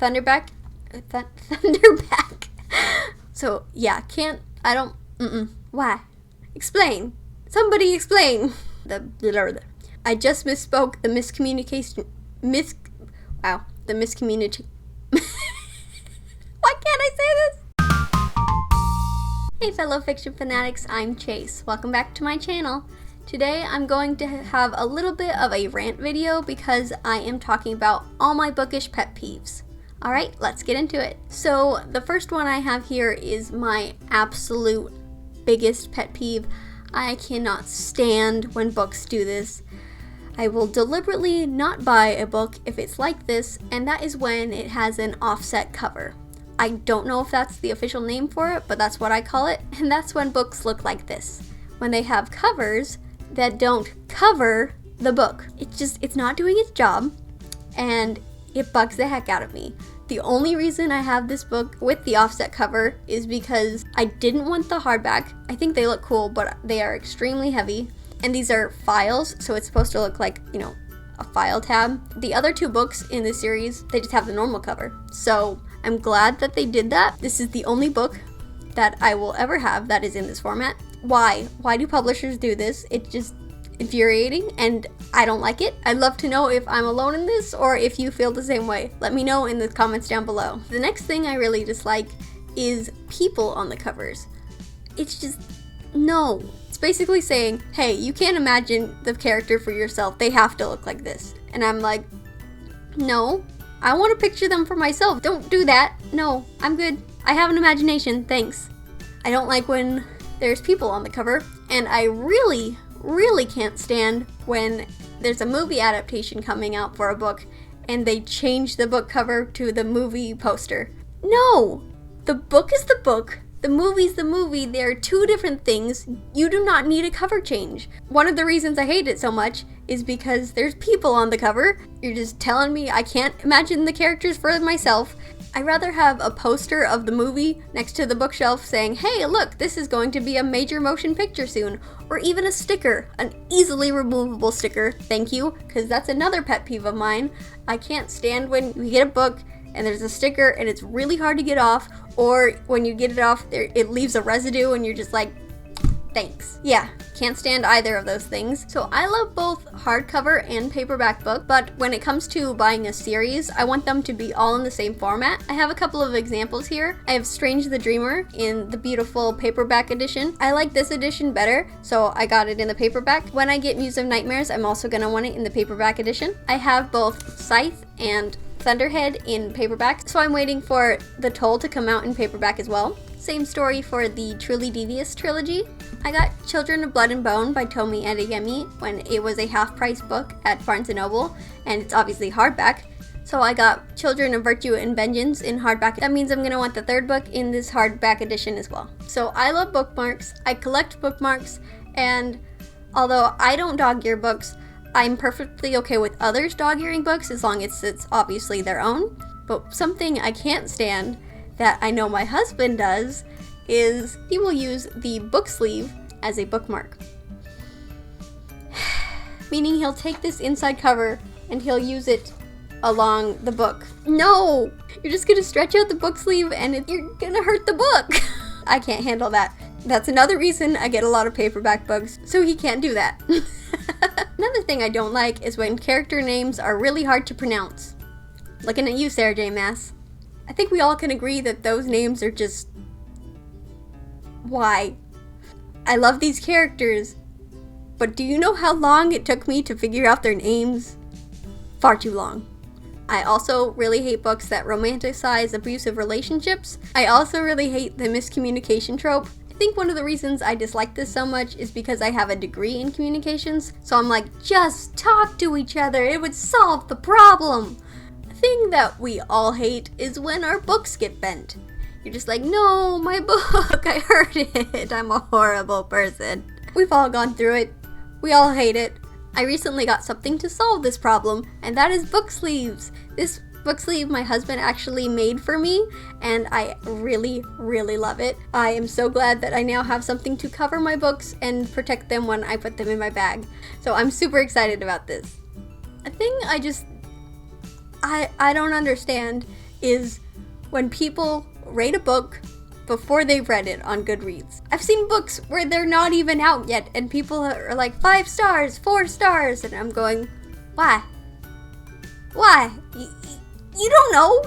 Thunderback. So yeah, why? Explain. Somebody explain. I just misspoke. The miscommunication. The miscommunication. Why can't I say this? Hey fellow fiction fanatics, I'm Chase. Welcome back to my channel. Today I'm going to have a little bit of a rant video because I am talking about all my bookish pet peeves. Alright, let's get into it. So the first one I have here is my absolute biggest pet peeve. I cannot stand when books do this. I will deliberately not buy a book if it's like this, and that is when it has an offset cover. I don't know if that's the official name for it, but that's what I call it, and that's when books look like this. When they have covers that don't cover the book. It's not doing its job, and it bugs the heck out of me. The only reason I have this book with the offset cover is because I didn't want the hardback. I think they look cool, but they are extremely heavy. And these are files, so it's supposed to look like, a file tab. The other two books in this series, they just have the normal cover. So I'm glad that they did that. This is the only book that I will ever have that is in this format. Why? Why do publishers do this? It's just infuriating and I don't like it. I'd love to know if I'm alone in this or if you feel the same way. Let me know in the comments down below. The next thing I really dislike is people on the covers. It's just, no. It's basically saying, hey, you can't imagine the character for yourself. They have to look like this. And I'm like, no, I want to picture them for myself. Don't do that. No, I'm good. I have an imagination, thanks. I don't like when there's people on the cover, and I really can't stand when there's a movie adaptation coming out for a book and they change the book cover to the movie poster. No! The book is the book, the movie's the movie. They're two different things. You do not need a cover change. One of the reasons I hate it so much is because there's people on the cover. You're just telling me I can't imagine the characters for myself. I'd rather have a poster of the movie next to the bookshelf saying, hey, look, this is going to be a major motion picture soon. Or even a sticker, an easily removable sticker, thank you, because that's another pet peeve of mine. I can't stand when you get a book and there's a sticker and it's really hard to get off, or when you get it off, it leaves a residue and you're just like, thanks. Yeah, can't stand either of those things. So I love both hardcover and paperback book, but when it comes to buying a series, I want them to be all in the same format. I have a couple of examples here. I have Strange the Dreamer in the beautiful paperback edition. I like this edition better, so I got it in the paperback. When I get Muse of Nightmares, I'm also gonna want it in the paperback edition. I have both Scythe and Thunderhead in paperback, so I'm waiting for The Toll to come out in paperback as well. Same story for the Truly Devious trilogy. I got Children of Blood and Bone by Tomi Adeyemi when it was a half-price book at Barnes & Noble, and it's obviously hardback. So I got Children of Virtue and Vengeance in hardback. That means I'm going to want the third book in this hardback edition as well. So I love bookmarks, I collect bookmarks, and although I don't dog-ear books, I'm perfectly okay with others dog-earing books as long as it's obviously their own. But something I can't stand that I know my husband does is he will use the book sleeve as a bookmark. Meaning he'll take this inside cover and he'll use it along the book. No! You're just gonna stretch out the book sleeve and you're gonna hurt the book. I can't handle that. That's another reason I get a lot of paperback books, so he can't do that. Another thing I don't like is when character names are really hard to pronounce. Looking at you, Sarah J. Maas. I think we all can agree that those names are just... why? I love these characters, but do you know how long it took me to figure out their names? Far too long. I also really hate books that romanticize abusive relationships. I also really hate the miscommunication trope. I think one of the reasons I dislike this so much is because I have a degree in communications, so I'm like, just talk to each other, it would solve the problem. The thing that we all hate is when our books get bent. You're just like, no, my book, I hurt it, I'm a horrible person. We've all gone through it, we all hate it. I recently got something to solve this problem, and that is book sleeves. This book sleeve my husband actually made for me, and I really love it. I am so glad that I now have something to cover my books and protect them when I put them in my bag. So I'm super excited about this. A thing I don't understand is when people rate a book before they've read it on Goodreads. I've seen books where they're not even out yet and people are like 5 stars, 4 stars, and I'm going, why? Why? You don't know.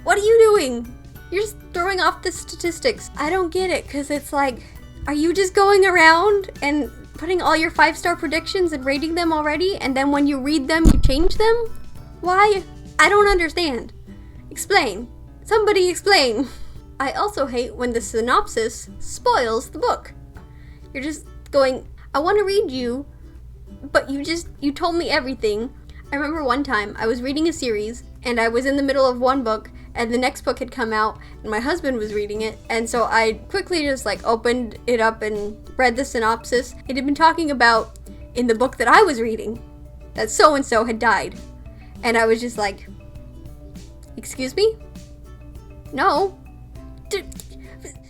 What are you doing? You're just throwing off the statistics. I don't get it, because it's like, are you just going around and putting all your 5-star predictions and rating them already, and then when you read them, you change them? Why? I don't understand. Explain. Somebody explain. I also hate when the synopsis spoils the book. You're just going, I want to read you, but you told me everything. I remember one time I was reading a series and I was in the middle of one book and the next book had come out and my husband was reading it, and so I quickly just like opened it up and read the synopsis. It had been talking about in the book that I was reading that so and so had died, and I was just like, excuse me? No.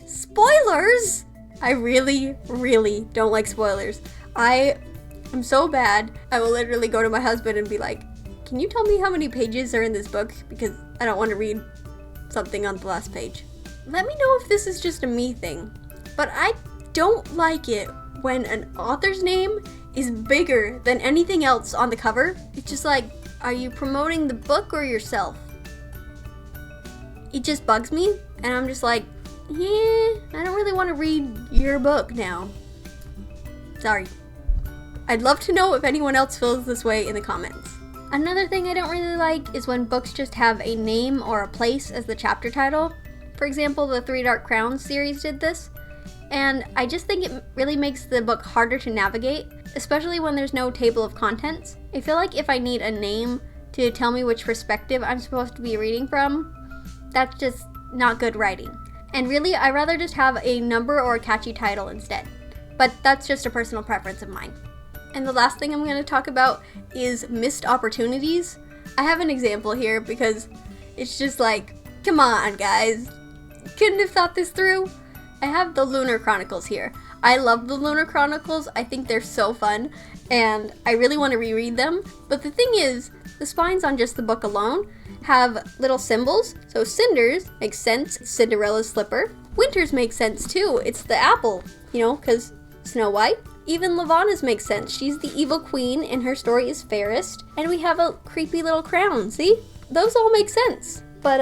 Spoilers! I really, really don't like spoilers. I'm so bad. I will literally go to my husband and be like, can you tell me how many pages are in this book? Because I don't want to read something on the last page. Let me know if this is just a me thing, but I don't like it when an author's name is bigger than anything else on the cover. It's just like, are you promoting the book or yourself? It just bugs me, and I'm just like, yeah, I don't really want to read your book now. Sorry. I'd love to know if anyone else feels this way in the comments. Another thing I don't really like is when books just have a name or a place as the chapter title. For example, the Three Dark Crowns series did this, and I just think it really makes the book harder to navigate, especially when there's no table of contents. I feel like if I need a name to tell me which perspective I'm supposed to be reading from, that's just not good writing. And really, I'd rather just have a number or a catchy title instead. But that's just a personal preference of mine. And the last thing I'm going to talk about is missed opportunities. I have an example here because it's just like, come on guys, couldn't have thought this through? I have the Lunar Chronicles here. I love the Lunar Chronicles. I think they're so fun and I really want to reread them. But the thing is, the spines on just the book alone have little symbols. So Cinders makes sense, Cinderella's slipper. Winters makes sense too, it's the apple, because Snow White. Even Levana's makes sense, she's the evil queen and her story is fairest. And we have a creepy little crown, see? Those all make sense. But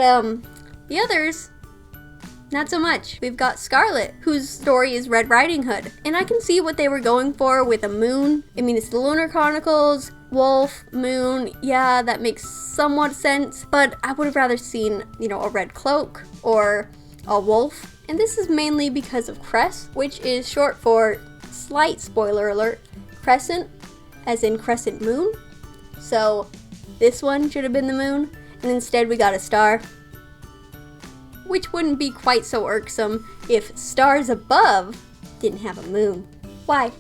the others, not so much. We've got Scarlet, whose story is Red Riding Hood. And I can see what they were going for with a moon. I mean, it's the Lunar Chronicles, wolf, moon, yeah, that makes somewhat sense. But I would have rather seen, a red cloak or a wolf. And this is mainly because of Cress, which is short for, slight spoiler alert, crescent, as in crescent moon. So this one should have been the moon, and instead we got a star. Which wouldn't be quite so irksome if stars above didn't have a moon. Why?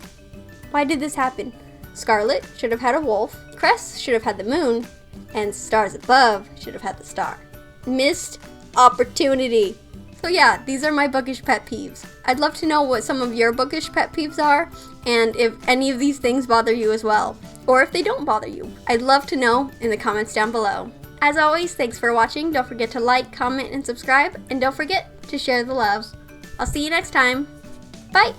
Why did this happen? Scarlet should have had a wolf, Cress should have had the moon, and stars above should have had the star. Missed opportunity. So yeah, these are my bookish pet peeves. I'd love to know what some of your bookish pet peeves are, and if any of these things bother you as well, or if they don't bother you. I'd love to know in the comments down below. As always, thanks for watching. Don't forget to like, comment, and subscribe, and don't forget to share the loves. I'll see you next time. Bye!